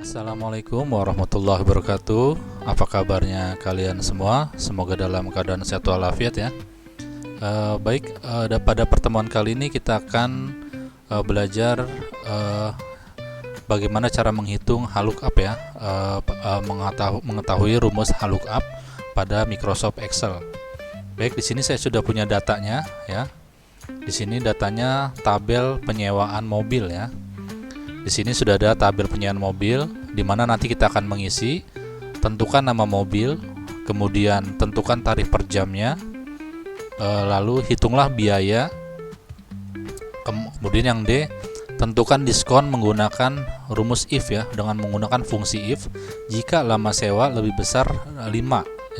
Assalamualaikum warahmatullahi wabarakatuh. Apa kabarnya kalian semua? Semoga dalam keadaan sehat walafiat ya. Pada pertemuan kali ini kita akan belajar bagaimana cara menghitung HLOOKUP ya, mengetahui rumus HLOOKUP pada Microsoft Excel. Baik, di sini saya sudah punya datanya ya. Di sini datanya tabel penyewaan mobil ya. Di sini sudah ada tabel penyewaan mobil, di mana nanti kita akan mengisi, tentukan nama mobil, kemudian tentukan tarif per jamnya, lalu hitunglah biaya, kemudian yang D, tentukan diskon menggunakan rumus if ya, dengan menggunakan fungsi if. Jika lama sewa lebih besar 5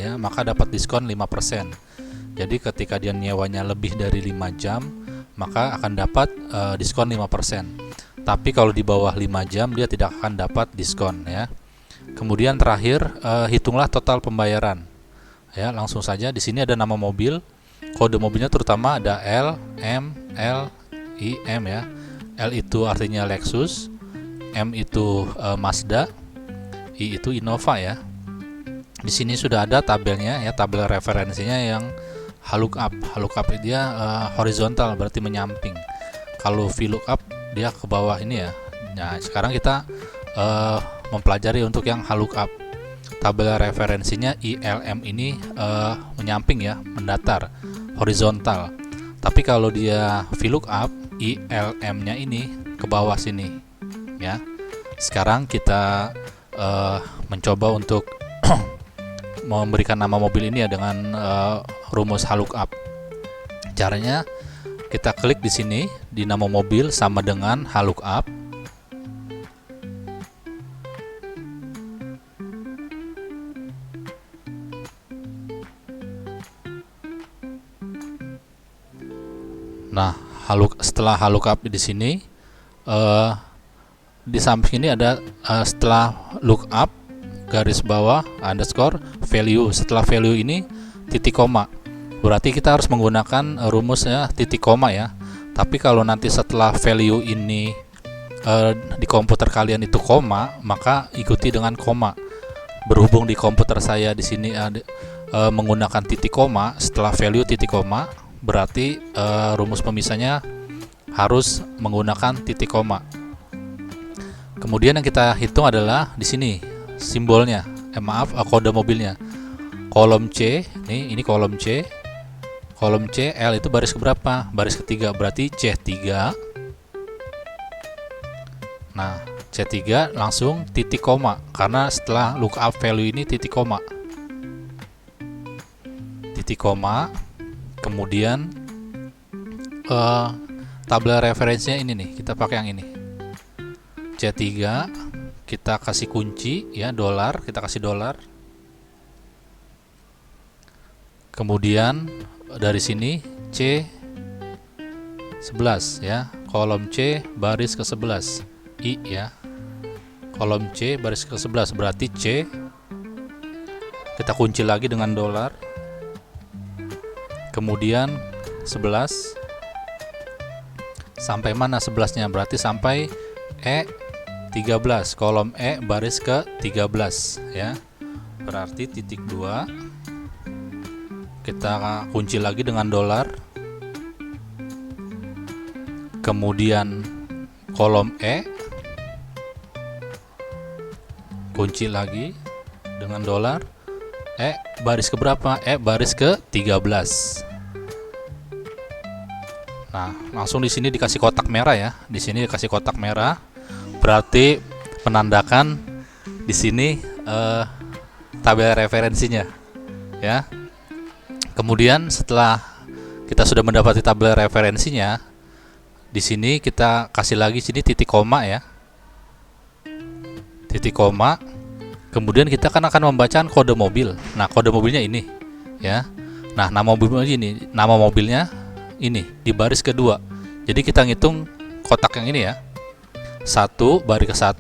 ya, maka dapat diskon 5%. Jadi ketika dia nyewanya lebih dari 5 jam, maka akan dapat diskon 5%. Tapi kalau di bawah 5 jam dia tidak akan dapat diskon ya. Kemudian terakhir hitunglah total pembayaran. Ya, langsung saja di sini ada nama mobil, kode mobilnya terutama ada L, M, L, I, M ya. L itu artinya Lexus, M itu Mazda, I itu Innova ya. Di sini sudah ada tabelnya ya, tabel referensinya yang HLOOKUP. HLOOKUP dia horizontal, berarti menyamping. Kalau VLOOKUP dia ke bawah ini ya. Nah, sekarang kita mempelajari untuk yang HLOOKUP. Tabel referensinya ILM ini menyamping ya, mendatar, horizontal. Tapi kalau dia VLOOKUP, ILM-nya ini ke bawah sini ya. Sekarang kita mencoba untuk memberikan nama mobil ini ya dengan rumus HLOOKUP. Caranya kita klik di sini di nama mobil sama dengan HLOOKUP. Nah, setelah HLOOKUP di sini di samping ini ada setelah lookup garis bawah underscore value. Setelah value ini titik koma. Berarti kita harus menggunakan rumusnya titik koma ya. Tapi kalau nanti setelah value ini di komputer kalian itu koma, maka ikuti dengan koma. Berhubung di komputer saya di sini menggunakan titik koma, setelah value titik koma, berarti rumus pemisahnya harus menggunakan titik koma. Kemudian yang kita hitung adalah di sini simbolnya, kode mobilnya. Kolom C, ini kolom C. Kolom C, L itu baris keberapa? Baris ketiga, berarti C3. Nah, C3 langsung titik koma, karena setelah lookup value ini titik koma. Titik koma, kemudian tabel referensinya ini nih, kita pakai yang ini. C3, kita kasih kunci ya, dolar, kita kasih dolar. Kemudian dari sini C11 ya, kolom C baris ke-11 I ya, kolom C baris ke-11 berarti C, kita kunci lagi dengan dolar. Kemudian 11 sampai mana 11-nya? Berarti sampai E13, kolom E baris ke-13 ya, berarti titik 2. Kita kunci lagi dengan dolar. Kemudian kolom E kunci lagi dengan dolar. E baris ke berapa? E baris ke-13. Nah, langsung di sini dikasih kotak merah ya. Di sini dikasih kotak merah. Berarti menandakan di sini tabel referensinya ya. Kemudian setelah kita sudah mendapati tabel referensinya, di sini kita kasih lagi sini titik koma ya. Titik koma. Kemudian kita akan membacakan kode mobil. Nah, kode mobilnya ini ya. Nah, nama mobilnya ini, nama mobilnya ini di baris kedua. Jadi kita ngitung kotak yang ini ya. 1 baris ke-1,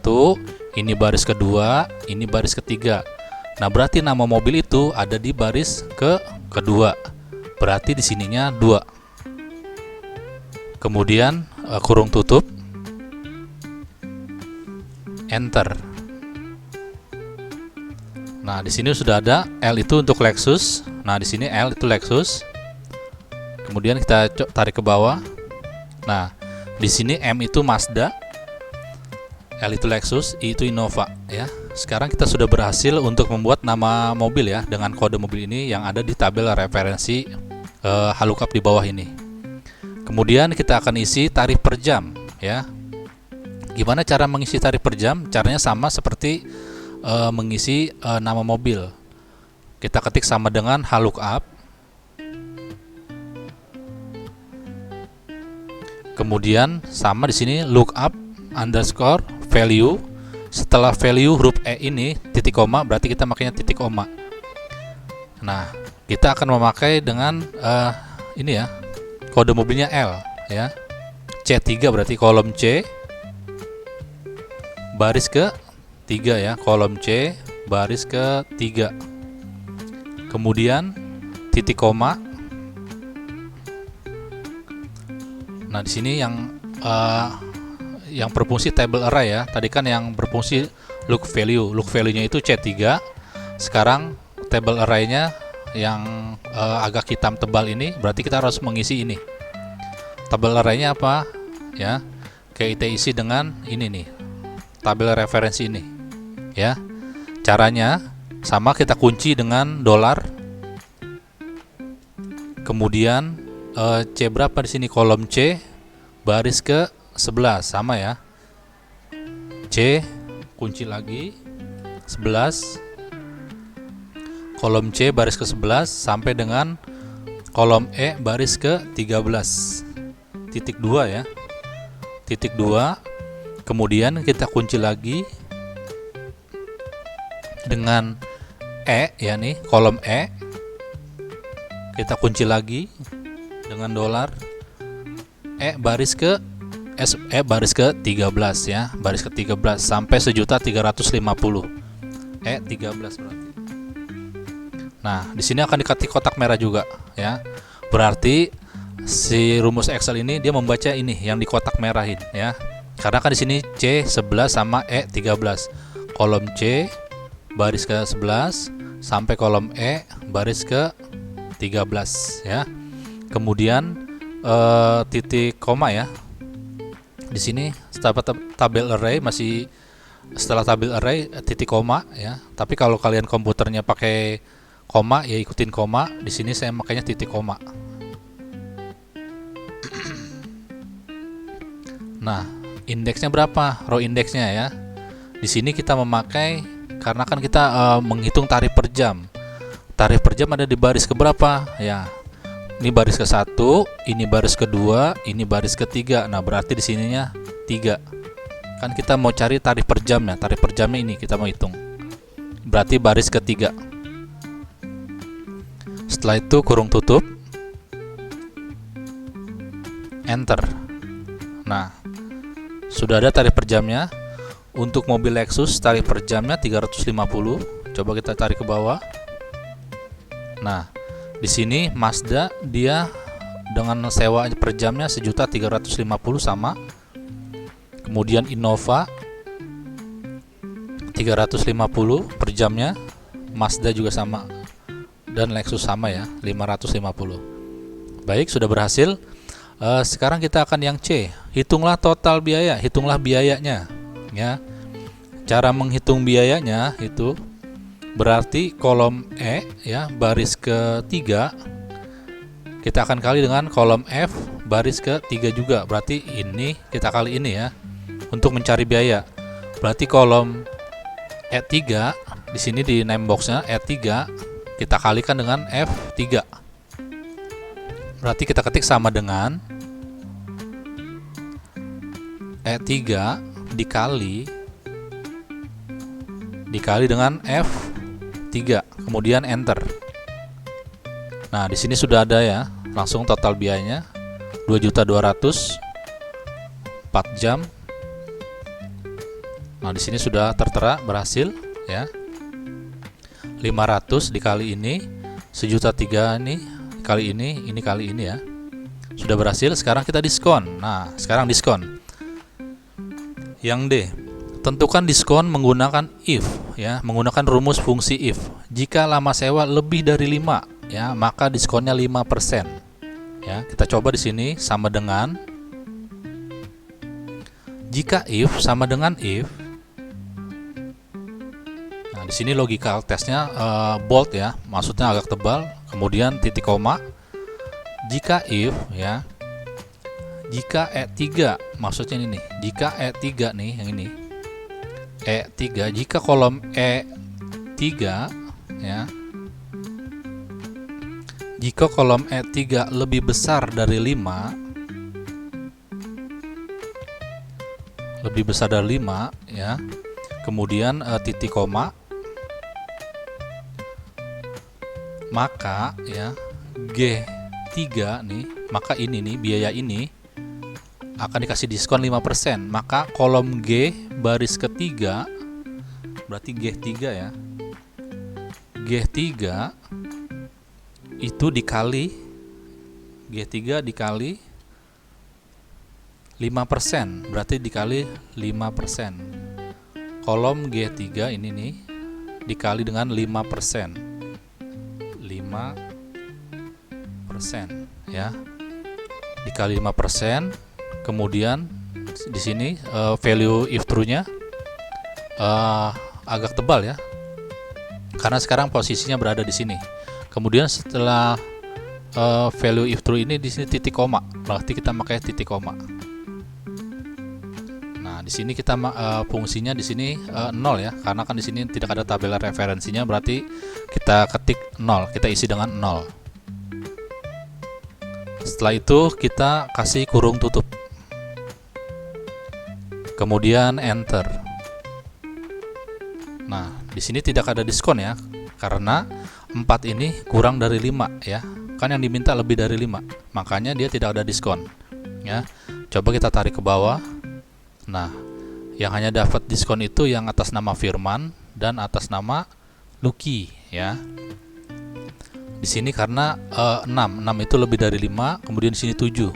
ini baris kedua, ini baris ketiga. Nah, berarti nama mobil itu ada di baris kedua. Berarti di sininya 2. Kemudian kurung tutup, enter. Nah, di sini sudah ada L itu untuk Lexus. Nah, di sini L itu Lexus. Kemudian kita tarik ke bawah. Nah, di sini M itu Mazda, L itu Lexus, I itu Innova ya. Sekarang kita sudah berhasil untuk membuat nama mobil ya dengan kode mobil ini yang ada di tabel referensi Halucap di bawah ini. Kemudian kita akan isi tarif per jam ya. Gimana cara mengisi tarif per jam? Caranya sama seperti mengisi nama mobil. Kita ketik sama dengan Halucap. Kemudian sama di sini lookup underscore value. Setelah value huruf E ini titik koma, berarti kita makanya titik koma. Nah, kita akan memakai dengan ini ya, kode mobilnya L ya. C3 berarti kolom C baris ke 3 ya, kolom C baris ke 3. Kemudian titik koma. Nah, di sini yang berfungsi table array ya. Tadi kan yang berfungsi look value. Look value-nya itu C3. Sekarang table array-nya yang agak hitam tebal ini, berarti kita harus mengisi ini. Table array-nya apa? Ya. Kita isi dengan ini nih. Tabel referensi ini. Ya. Caranya sama, kita kunci dengan $. Kemudian C berapa di sini? Kolom C baris ke 11 sama ya. C kunci lagi 11, kolom C baris ke 11 sampai dengan kolom E baris ke 13. Titik 2 ya. Titik 2. Kemudian kita kunci lagi dengan E ya nih, kolom E. Kita kunci lagi dengan $. E baris ke 13 ya, baris ke 13 sampai 1.350.000. E 13 berarti. Nah, di sini akan diketik kotak merah juga ya. Berarti si rumus Excel ini dia membaca ini yang di kotak merahin ya. Karena kan di sini C 11 sama E 13. Kolom C baris ke 11 sampai kolom E baris ke 13 ya. Kemudian titik koma ya. Di sini setelah tabel array masih setelah tabel array titik koma ya. Tapi kalau kalian komputernya pakai koma ya ikutin koma. Di sini saya makanya titik koma. Nah, indeksnya berapa? Row indeksnya ya. Di sini kita memakai karena kan kita menghitung tarif per jam. Tarif per jam ada di baris keberapa? Ya. Ini baris ke-1, ini baris ke-2, ini baris ke-3. Nah, berarti di sininya 3. Kan kita mau cari tarif per jamnya. Tarif per jamnya ini kita mau hitung. Berarti baris ke-3. Setelah itu kurung tutup. Enter. Nah, sudah ada tarif per jamnya. Untuk mobil Lexus tarif per jamnya 350. Coba kita tarik ke bawah. Nah, di sini Mazda dia dengan sewa per jamnya 1.350.000 sama. Kemudian Innova 350 per jamnya. Mazda juga sama. Dan Lexus sama ya, 550. Baik, sudah berhasil. Sekarang kita akan yang C. Hitunglah total biaya, hitunglah biayanya ya. Cara menghitung biayanya itu berarti kolom E ya, baris ke-3 kita akan kali dengan kolom F baris ke-3 juga. Berarti ini kita kali ini ya untuk mencari biaya. Berarti kolom E3 di sini di name box-nya E3 kita kalikan dengan F3. Berarti kita ketik sama dengan E3 dikali dengan F3, kemudian enter. Nah, di sini sudah ada ya, langsung total biayanya 2.200.000 4 jam. Nah, di sini sudah tertera berhasil ya. 500 dikali ini 1.300.000 ini kali ini ya. Sudah berhasil. Sekarang kita diskon. Nah, sekarang diskon. Yang D, tentukan diskon menggunakan if ya menggunakan rumus fungsi if. Jika lama sewa lebih dari 5 ya, maka diskonnya 5%. Ya, kita coba di sini sama dengan jika if sama dengan if. Nah, di sini logical testnya bold ya, maksudnya agak tebal, kemudian titik koma. Jika if ya, jika E3 maksudnya ini nih, jika E3 nih yang ini E3, jika kolom E3 ya, jika kolom E3 lebih besar dari 5, lebih besar dari 5 ya, kemudian titik koma, maka ya G3 nih, maka ini nih biaya ini akan dikasih diskon 5%. Maka kolom G baris ketiga, berarti G3 ya, G3 itu dikali G3 dikali 5%, berarti dikali 5%. Kolom G3 ini nih dikali dengan 5%. 5% ya. Dikali 5%. Kemudian di sini value if true-nya agak tebal ya. Karena sekarang posisinya berada di sini. Kemudian setelah value if true ini di sini titik koma, berarti kita pakai titik koma. Nah, di sini kita fungsinya di sini 0 ya, karena kan di sini tidak ada tabel referensinya, berarti kita ketik 0, kita isi dengan 0. Setelah itu kita kasih kurung tutup. Kemudian enter. Nah, di sini tidak ada diskon ya, karena 4 ini kurang dari 5 ya. Kan yang diminta lebih dari 5, makanya dia tidak ada diskon ya. Coba kita tarik ke bawah. Nah, yang hanya dapat diskon itu yang atas nama Firman dan atas nama Lucky ya. Di sini karena 6 itu lebih dari 5, kemudian di sini 7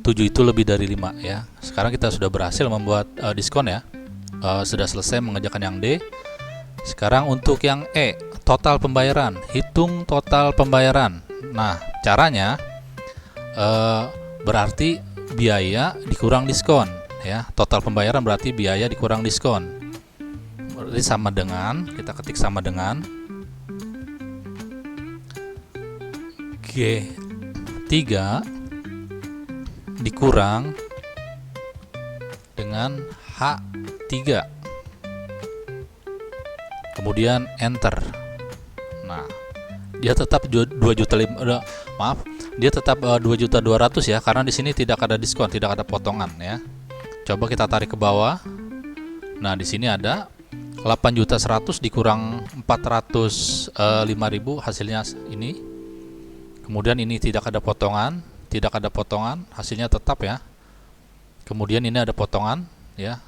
itu lebih dari 5 ya. Sekarang kita sudah berhasil membuat diskon ya. Sudah selesai mengerjakan yang D. Sekarang untuk yang E, total pembayaran. Hitung total pembayaran. Nah, caranya berarti biaya dikurang diskon ya. Total pembayaran berarti biaya dikurang diskon. Berarti sama dengan, kita ketik sama dengan G3 dikurang dengan H3. Kemudian enter. Nah, dia tetap 2.200.000 ya, karena di sini tidak ada diskon, tidak ada potongan ya. Coba kita tarik ke bawah. Nah, di sini ada 8.100.000 dikurang 405.000, hasilnya ini. Kemudian ini tidak ada potongan, hasilnya tetap ya. Kemudian ini ada potongan ya.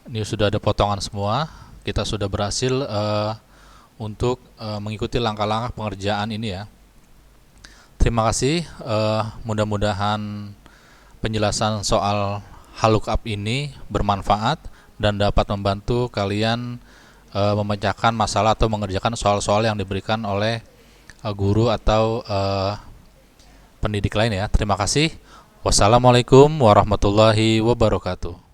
Ini sudah ada potongan semua. Kita sudah berhasil untuk mengikuti langkah-langkah pengerjaan ini ya. Terima kasih. Mudah-mudahan penjelasan soal lookup ini bermanfaat dan dapat membantu kalian memecahkan masalah atau mengerjakan soal-soal yang diberikan oleh guru atau pendidik lain ya. Terima kasih. Wassalamualaikum warahmatullahi wabarakatuh.